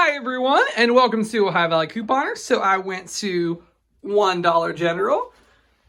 Hi everyone, and welcome to Ohio Valley Couponer. So I went to $1 General,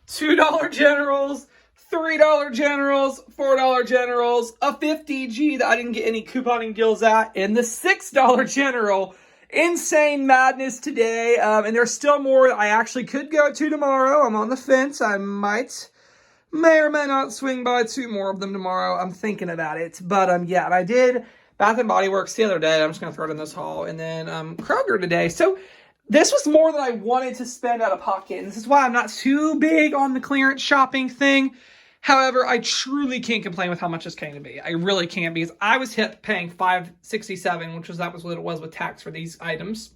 $2 Generals, $3 Generals, $4 Generals, a 50G that I didn't get any couponing deals at, and the $6 General. Insane madness today, and there's still more I actually could go to tomorrow. I'm on the fence. I may or may not swing by 2 more of them tomorrow. I'm thinking about it, but yeah, and I did Bath & Body Works the other day. I'm just going to throw it in this haul. And then Kroger today. So this was more than I wanted to spend out of pocket. And this is why I'm not too big on the clearance shopping thing. However, I truly can't complain with how much this came to be. I really can't, because I was hit paying $5.67, which was what it was with tax for these items.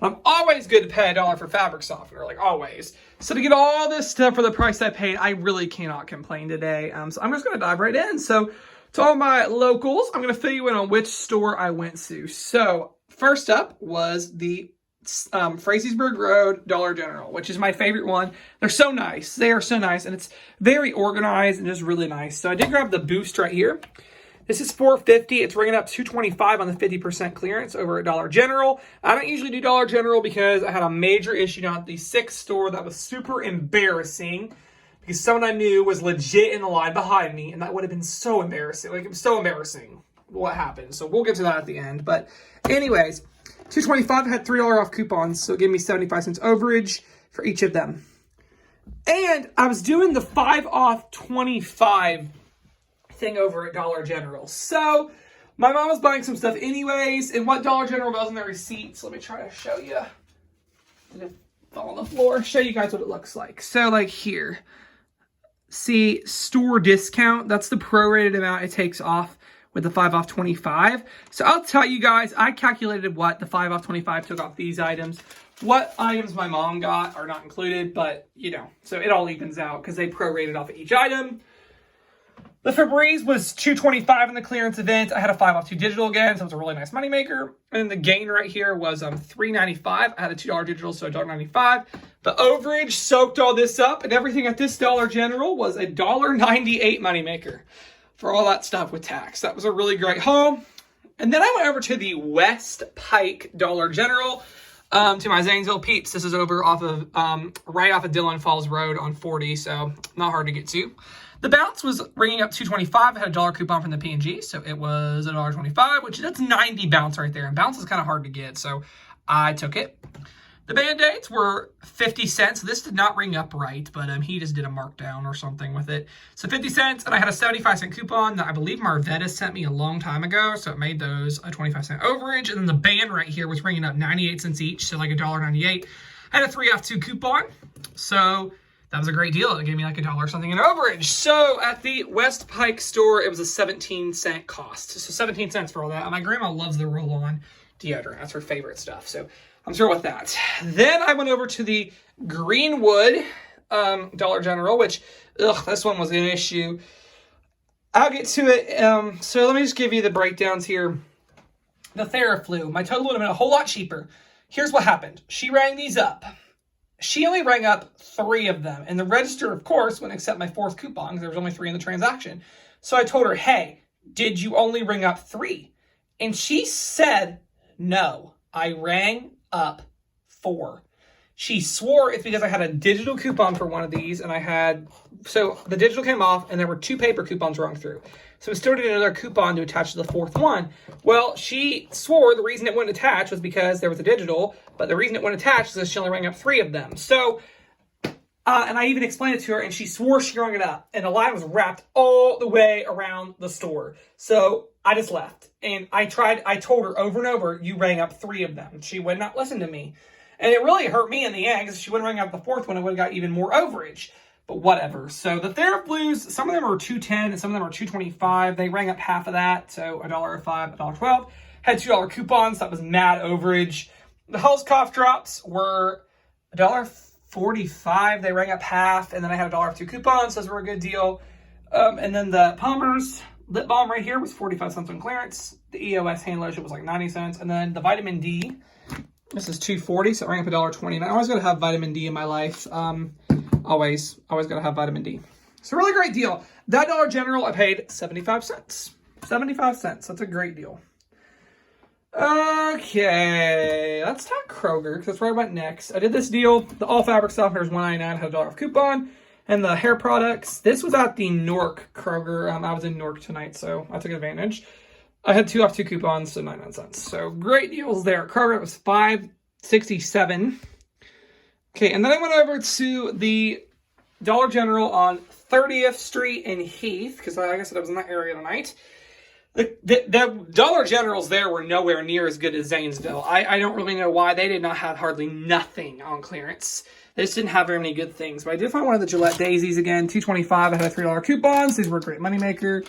I'm always good to pay $1 for fabric softener, like always. So to get all this stuff for the price I paid, I really cannot complain today. So I'm just going to dive right in. So to all my locals, I'm going to fill you in on which store I went to. So first up was the Frazeysburg Road Dollar General, which is my favorite one. They're so nice. They are so nice, and it's very organized and just really nice. So I did grab the Boost right here. This is $4.50. It's ringing up $2.25 on the 50% clearance over at Dollar General. I don't usually do Dollar General because I had a major issue down at the 6th store that was super embarrassing, because someone I knew was legit in the line behind me, and that would have been so embarrassing. Like, it was so embarrassing what happened. So we'll get to that at the end. But anyways, $2.25 had $3 off coupons, so it gave me 75 cents overage for each of them. And I was doing the 5 off 25 thing over at Dollar General. So my mom was buying some stuff anyways, and what Dollar General does in their receipts, let me try to show you. I'm gonna fall on the floor, show you guys what it looks like. So like here, see store discount, that's the prorated amount it takes off with the 5 off 25. So I'll tell you guys, I calculated what the 5 off 25 took off these items. What items my mom got are not included, but you know, so it all evens out because they prorated off of each item. The Febreze was $2.25 in the clearance event. I had a 5 off 2 digital again, so it's a really nice moneymaker. And the gain right here was $3.95. I had a $2 digital, so $1.95. The overage soaked all this up, and everything at this Dollar General was a $1.98 moneymaker for all that stuff with tax. That was a really great haul. And then I went over to the West Pike Dollar General, to my Zanesville peeps. This is over off of right off of Dillon Falls Road on 40, so not hard to get to. The bounce was ringing up $2.25. I had a $1 coupon from the P&G, so it was $1.25, which that's 90 bounce right there. And bounce is kind of hard to get, so I took it. The Band-Aids were 50 cents. This did not ring up right, but he just did a markdown or something with it. So 50 cents, and I had a 75-cent coupon that I believe Marvetta sent me a long time ago, so it made those a 25-cent overage. And then the band right here was ringing up 98 cents each, so like $1.98. I had a 3 off 2 coupon, so that was a great deal. It gave me like $1 something in overage. So at the West Pike store, it was a 17-cent cost. So 17 cents for all that. And my grandma loves the roll-on deodorant. That's her favorite stuff. So I'm sure with that. Then I went over to the Greenwood Dollar General, which, this one was an issue. I'll get to it. So let me just give you the breakdowns here. The Theraflu, my total would have been a whole lot cheaper. Here's what happened. She rang these up. She only rang up 3 of them. And the register, of course, wouldn't accept my 4th coupon because there was only 3 in the transaction. So I told her, hey, did you only ring up 3? And she said, no, I rang up 4. She swore it's because I had a digital coupon for one of these, and so the digital came off, and there were 2 paper coupons rung through. So we still needed another coupon to attach to the 4th one. Well, she swore the reason it wouldn't attach was because there was a digital, but the reason it wouldn't attach is because she only rang up 3 of them. So, and I even explained it to her, and she swore she rung it up, and the line was wrapped all the way around the store. So I just left, and I told her over and over, you rang up 3 of them. She would not listen to me. And it really hurt me in the end, because if she would have rang up the 4th one, it would have got even more overage. But whatever. So the Theraflus, some of them are $2.10 and some of them are $2.25. They rang up half of that, so $1.05, $1.12. Had $2 coupons, that was mad overage. The Hell's Cough Drops were $1.45. They rang up half, and then I had $1 off 2 coupons, so those were a good deal. And then the Palmer's lip balm right here was 45 cents on clearance. The EOS hand lotion was like 90 cents. And then the vitamin D, this is $2.40, so it rang up $1.20. And I always got to have vitamin D in my life. Always got to have vitamin D. It's a really great deal. That Dollar General, I paid 75 cents. 75 cents. That's a great deal. Okay, let's talk Kroger, because that's where I went next. I did this deal. The all fabric softeners, $1.99, had a $1 off coupon. And the hair products, this was at the Newark Kroger. I was in Newark tonight, so I took advantage. I had 2 off 2 coupons, so 99 cents. So great deals there. Kroger, it was $5.67. Okay, and then I went over to the Dollar General on 30th Street in Heath, because like I said, I was in that area tonight. The Dollar Generals there were nowhere near as good as Zanesville. I don't really know why. They did not have hardly nothing on clearance. They just didn't have very many good things. But I did find one of the Gillette Daisies again, $2.25. I had a $3 coupons. These were a great moneymaker.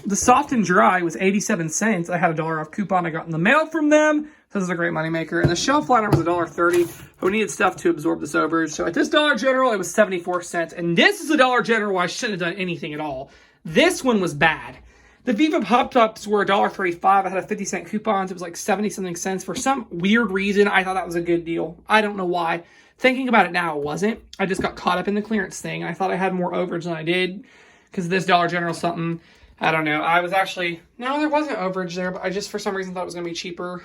The Soft and Dry was 87 cents. I had a $1 off coupon I got in the mail from them. So this is a great moneymaker. And the shelf liner was $1.30. But we needed stuff to absorb this overage. So at this Dollar General, it was 74 cents. And this is a Dollar General where I shouldn't have done anything at all. This one was bad. The Viva Pop Tops were $1.35. I had a 50-cent coupon. It was like 70-something cents. For some weird reason, I thought that was a good deal. I don't know why. Thinking about it now, it wasn't. I just got caught up in the clearance thing. And I thought I had more overage than I did because this Dollar General something. I don't know. I was actually... No, there wasn't overage there, but I just for some reason thought it was going to be cheaper.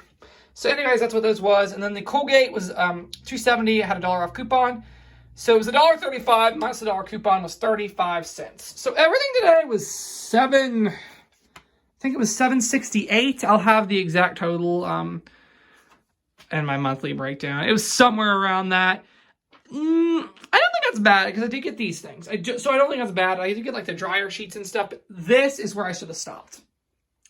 So anyways, that's what this was. And then the Colgate was $2.70. I had a $1 off coupon. So it was $1.35 minus the $1 coupon was 35 cents. So everything today was I think it was $7.68. I'll have the exact total and my monthly breakdown. It was somewhere around that. I don't think that's bad because I did get these things. So I don't think that's bad. I did get like the dryer sheets and stuff. But this is where I should have stopped.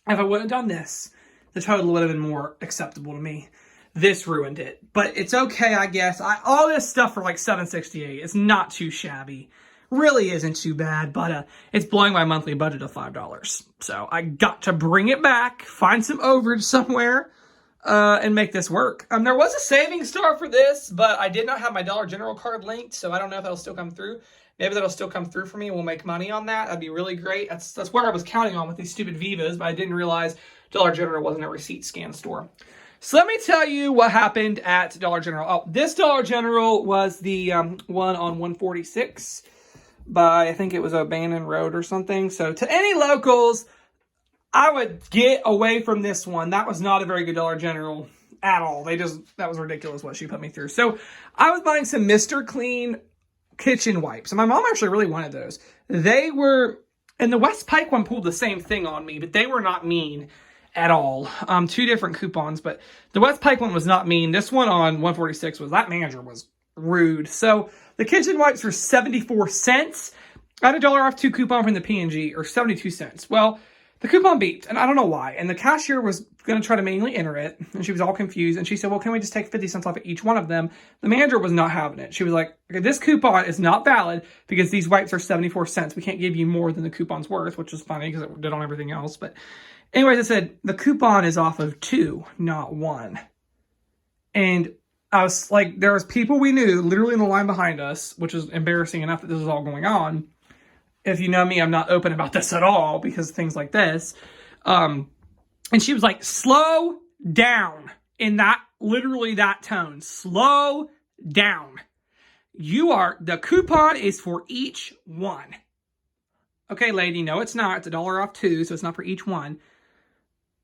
If I wouldn't have done this, the total would have been more acceptable to me. This ruined it. But it's okay, I guess. All this stuff for like $7.68. It's not too shabby. Really isn't too bad, but it's blowing my monthly budget of $5. So I got to bring it back, find some overage somewhere, and make this work. There was a savings star for this, but I did not have my Dollar General card linked, so I don't know if that'll still come through. Maybe that'll still come through for me and we'll make money on that. That'd be really great. That's where I was counting on with these stupid Vivas, but I didn't realize Dollar General wasn't a receipt scan store. So let me tell you what happened at Dollar General. Oh, this Dollar General was the one on 146. By, I think it was O'Bannon Road or something. So to any locals, I would get away from this one. That was not a very good Dollar General at all. That was ridiculous what she put me through. So I was buying some Mr. Clean kitchen wipes. And my mom actually really wanted those. They were, and the West Pike one pulled the same thing on me, but they were not mean at all. 2 different coupons, but the West Pike one was not mean. This one on 146 that manager was rude. So the kitchen wipes were 74 cents. I had a $1 off 2 coupon from the P&G, or 72 cents. Well, the coupon beeped, and I don't know why. And the cashier was going to try to manually enter it, and she was all confused. And she said, well, can we just take 50 cents off of each one of them? The manager was not having it. She was like, okay, this coupon is not valid because these wipes are 74 cents. We can't give you more than the coupon's worth, which is funny because it did on everything else. But anyways, I said, the coupon is off of 2, not 1. And I was like, there was people we knew literally in the line behind us, which is embarrassing enough that this is all going on. If you know me, I'm not open about this at all because of things like this. And she was like, slow down in that, literally that tone. Slow down. The coupon is for each one. Okay, lady, no, it's not. It's $1 off 2, so it's not for each one.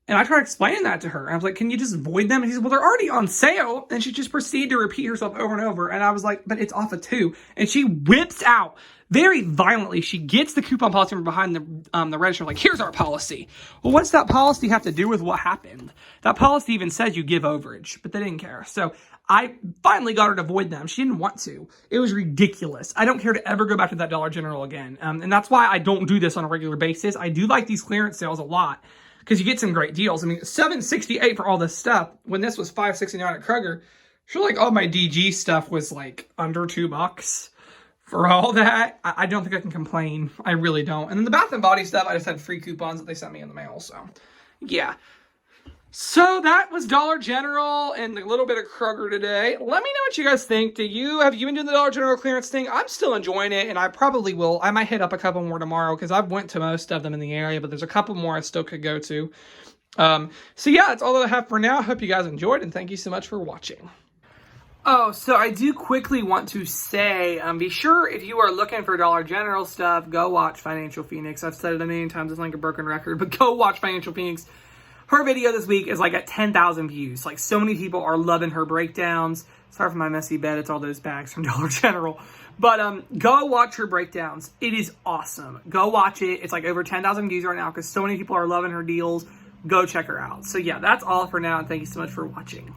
And I tried explaining that to her. And I was like, can you just void them? And she said, well, they're already on sale. And she just proceeded to repeat herself over and over. And I was like, but it's off of 2. And she whips out very violently. She gets the coupon policy from behind the register. Like, here's our policy. Well, what's that policy have to do with what happened? That policy even says you give overage, but they didn't care. So I finally got her to void them. She didn't want to. It was ridiculous. I don't care to ever go back to that Dollar General again. And that's why I don't do this on a regular basis. I do like these clearance sales a lot, because you get some great deals. I mean, $7.68 for all this stuff. When this was $5.69 at Kroger, sure, like all my DG stuff was like under $2 for all that. I don't think I can complain. I really don't. And then the Bath and Body stuff, I just had free coupons that they sent me in the mail. So, yeah. So that was Dollar General and a little bit of Kroger today. Let me know what you guys think. Have you been doing the Dollar General clearance thing? I'm still enjoying it, and I probably will. I might hit up a couple more tomorrow because I've went to most of them in the area, but there's a couple more I still could go to. So yeah, that's all that I have for now. I hope you guys enjoyed, and thank you so much for watching. Oh, so I do quickly want to say, be sure if you are looking for Dollar General stuff, go watch Financial Phoenix. I've said it a million times, it's like a broken record, but go watch Financial Phoenix. her video this week is like at 10,000 views. Like, so many people are loving her breakdowns. Sorry for my messy bed. It's all those bags from Dollar General. But go watch her breakdowns. It is awesome. Go watch it. It's like over 10,000 views right now because so many people are loving her deals. Go check her out. So yeah, that's all for now. And thank you so much for watching.